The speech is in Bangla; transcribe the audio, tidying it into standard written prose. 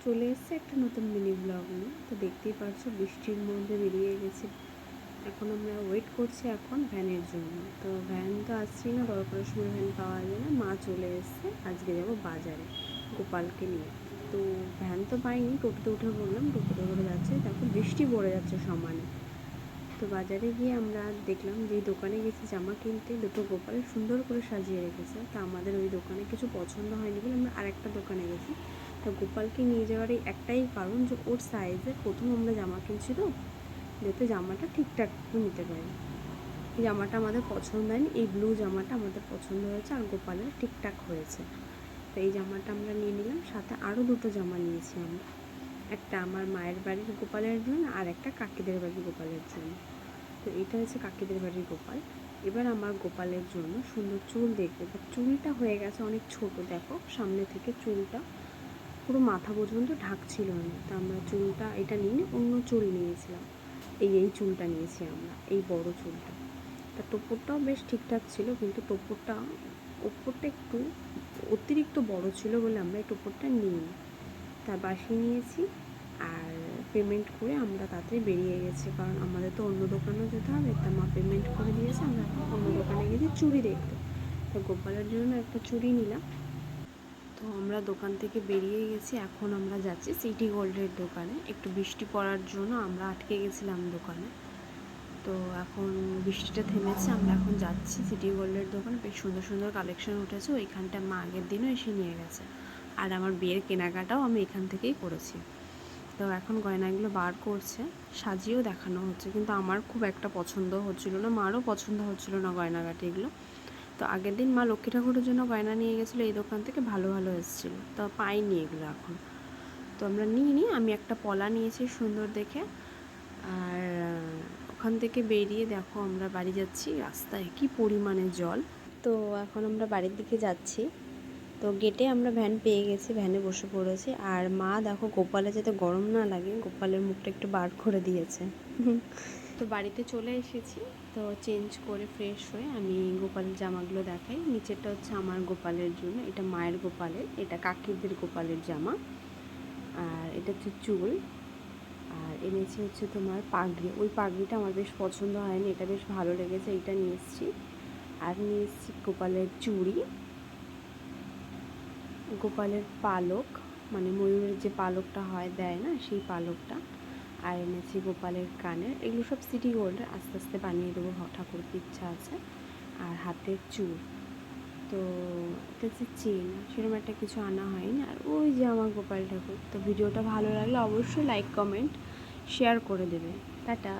চলে এসেছে একটা নতুন মিনি ব্লগ নিয়ে। তো দেখতেই পারছো বৃষ্টির মধ্যে বেরিয়ে গেছি। এখন আমরা ওয়েট করছি এখন ভ্যানের জন্য। তো ভ্যান তো আসছেই না, দরকারের সময় ভ্যান পাওয়া যায় না। মা চলে এসছে, আজকে যাব বাজারে গোপালকে নিয়ে। তো ভ্যান তো পাইনি, টোটোতে উঠে পড়লাম, টোটোতে করে যাচ্ছে। দেখো বৃষ্টি পড়ে যাচ্ছে সমানে। তো বাজারে গিয়ে আমরা দেখলাম যে দোকানে গেছি জামা কিনতে, দুটো গোপাল সুন্দর করে সাজিয়ে রেখেছে। তা আমাদের ওই দোকানে কিছু পছন্দ হয়নি বলে আমরা আরেকটা দোকানে গেছি। তা গোপালকে নিয়ে যাওয়ার এই একটাই কারণ যে ওর সাইজে প্রথম আমরা জামা কিনছি, তো যাতে জামাটা ঠিকঠাক নিতে পারি। এই জামাটা আমাদের পছন্দ হয়নি, এই ব্লু জামাটা আমাদের পছন্দ হয়েছে আর গোপালের ঠিকঠাক হয়েছে। তো এই জামাটা আমরা নিয়ে নিলাম। সাথে আরও দুটো জামা নিয়েছি আমরা, একটা আমার মায়ের বাড়ির গোপালের জন্য আর একটা কাকিদের বাড়ির গোপালের জন্য। তো এটা হচ্ছে কাকিদের বাড়ির গোপাল। এবার আমার গোপালের জন্য সুন্দর চুল দেখবে। এবার চুলটা হয়ে গেছে অনেক ছোট, দেখো সামনে থেকে চুলটা পুরো মাথা পর্যন্ত ঢাকছিল না। তা আমরা চুলটা এটা নিয়ে অন্য চুল নিয়েছিলাম। এই চুলটা নিয়েছি আমরা, এই বড় চুলটা। তা টোপরটাও বেশ ঠিকঠাক ছিল, কিন্তু টোপরটা ওপরটা একটু অতিরিক্ত বড় ছিল বলে আমরা এই টোপরটা নিইনি। তা বাসি নিয়েছি আর পেমেন্ট করে আমরা তাড়াতাড়ি বেরিয়ে গেছি, কারণ আমাদের তো অন্য দোকানেও যেতে হবে। তা মা পেমেন্ট করে দিয়েছে, আমরা এখন অন্য দোকানে গেছি চুড়ি দেখতে। তো গোপালের জন্য একটা চুড়ি নিলাম। তো আমরা দোকান থেকে বেরিয়ে গেছি, এখন আমরা যাচ্ছি সিটি গোল্ডের দোকানে। একটু বৃষ্টি পড়ার জন্য আমরা আটকে গেছিলাম দোকানে। তো এখন বৃষ্টিটা থেমেছে, আমরা এখন যাচ্ছি সিটি গোল্ডের দোকানে। বেশ সুন্দর সুন্দর কালেকশন উঠেছে, ওইখানটা মা আগের দিনও এসে নিয়ে গেছে। আর আমার বিয়ের কেনাকাটাও আমি এখান থেকেই করেছি। তো এখন গয়নাগুলো বার করছে, সাজিয়েও দেখানো হচ্ছে, কিন্তু আমার খুব একটা পছন্দ হচ্ছিল না, মারও পছন্দ হচ্ছিল না গয়নাগাটিগুলো। তো আগের দিন মা লক্ষ্মী ঠাকুরের জন্য গয়না নিয়ে গেছিলো এই দোকান থেকে, ভালো ভালো এসেছিলো। তো পাইনি এগুলো এখন। তো আমরা নিই, আমি একটা পলা নিয়েছি সুন্দর দেখে। আর ওখান থেকে বেরিয়ে দেখো আমরা বাড়ি যাচ্ছি, রাস্তায় কি পরিমাণে জল। তো এখন আমরা বাড়ির দিকে যাচ্ছি। তো গেটে আমরা ভ্যান পেয়ে গেছি, ভ্যানে বসে পড়েছি। আর মা দেখো গোপালে যাতে গরম না লাগে গোপালের মুখটা একটু বার করে দিয়েছে। তো বাড়িতে চলে এসেছি। তো চেঞ্জ করে ফ্রেশ হয়ে আমি গোপালের জামাগুলো দেখাই। নিচেরটা হচ্ছে আমার গোপালের জন্য, এটা মায়ের গোপালের, এটা কাকিদের গোপালের জামা। আর এটা হচ্ছে চুল। আর এনেছি হচ্ছে তোমার পাগড়ি, ওই পাগড়িটা আমার বেশ পছন্দ হয়নি, এটা বেশ ভালো লেগেছে, এইটা নিয়ে এসেছি। আর নিয়ে এসেছি গোপালের চুড়ি, গোপালের পালক, মানে ময়ূরের যে পালকটা হয় দেয় না, সেই পালকটা। আর এনেছি গোপালের কানের, এগুলো সব সিটি গোল্ডের, আস্তে আস্তে বানিয়ে দেবো, ঠাকুরকে ইচ্ছা আছে। আর হাতের চুল। তো এটা হচ্ছে চেন, সেরকম একটা কিছু আনা হয়নি। আর ওই যে আমার গোপাল ঠাকুর। তো ভিডিওটা ভালো লাগলে অবশ্যই লাইক কমেন্ট শেয়ার করে দেবে। টাটা।